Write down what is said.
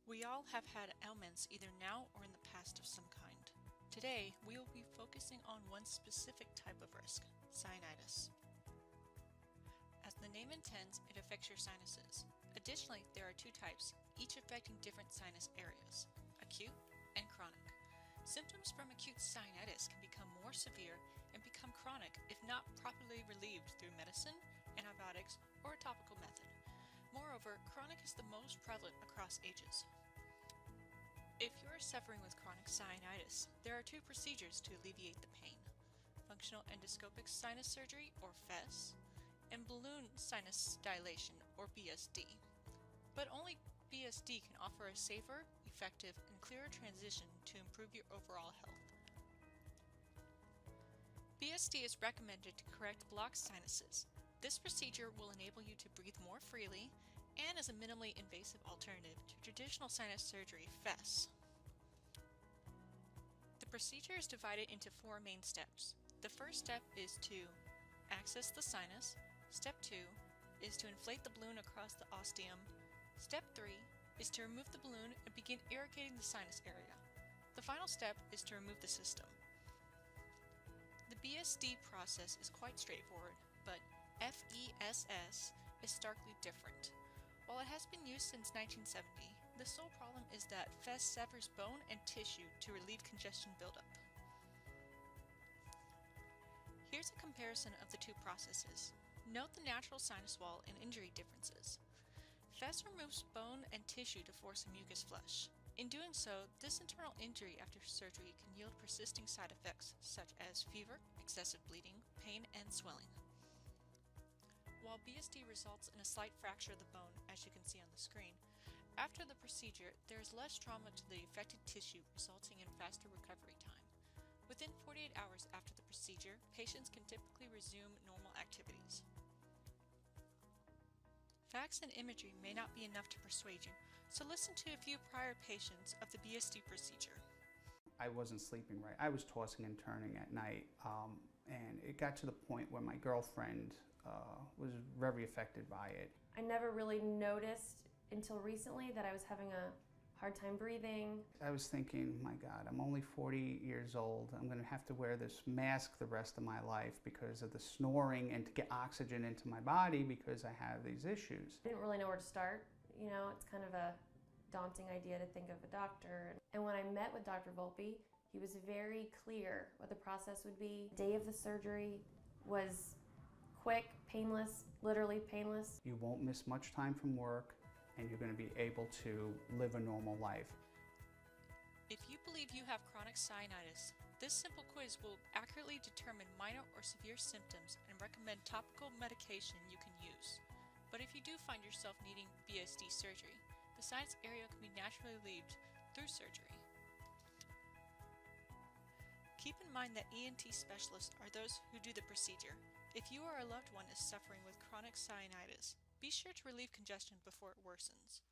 We all have had ailments either now or in the past of some kind. Today, we will be focusing on one specific type of risk, sinusitis. As the name intends, it affects your sinuses. Additionally, there are two types, each affecting different sinus areas, acute and chronic. Symptoms from acute sinusitis can become more severe and become chronic if not properly relieved through medicine, antibiotics, or a topical method. Moreover, chronic is the most prevalent across ages. If you are suffering with chronic sinusitis, there are two procedures to alleviate the pain: functional endoscopic sinus surgery, or FESS, and balloon sinus dilation, or BSD. But only BSD can offer a safer, effective, and clearer transition to improve your overall health. BSD is recommended to correct blocked sinuses. This procedure will enable you to breathe more freely and is a minimally invasive alternative to traditional sinus surgery, FESS. The procedure is divided into four main steps. The first step is to access the sinus. Step 2 is to inflate the balloon across the ostium. Step 3 is to remove the balloon and begin irrigating the sinus area. The final step is to remove the system. The BSD process is quite straightforward, but FESS is starkly different. While it has been used since 1970, the sole problem is that FESS severs bone and tissue to relieve congestion buildup. Here's a comparison of the two processes. Note the natural sinus wall and injury differences. FESS removes bone and tissue to force a mucus flush. In doing so, this internal injury after surgery can yield persisting side effects such as fever, excessive bleeding, pain, and swelling. While BSD results in a slight fracture of the bone, as you can see on the screen, after the procedure there is less trauma to the affected tissue, resulting in faster recovery time. Within 48 hours after the procedure, patients can typically resume normal activities. Facts and imagery may not be enough to persuade you, so listen to a few prior patients of the BSD procedure. I wasn't sleeping right. I was tossing and turning at night, and it got to the point where my girlfriend was very affected by it. I never really noticed until recently that I was having a hard time breathing. I was thinking, my God, I'm only 40 years old. I'm going to have to wear this mask the rest of my life because of the snoring and to get oxygen into my body because I have these issues. I didn't really know where to start. You know, it's kind of a daunting idea to think of a doctor. And when I met with Dr. Volpe, he was very clear what the process would be. The day of the surgery was quick, painless, literally painless. You won't miss much time from work, and you're going to be able to live a normal life. If you believe you have chronic sinusitis, this simple quiz will accurately determine minor or severe symptoms and recommend topical medication you can use. But if you do find yourself needing BSD surgery, the sinus area can be naturally relieved through surgery. Keep in mind that ENT specialists are those who do the procedure. If you or a loved one is suffering with chronic sinusitis, be sure to relieve congestion before it worsens.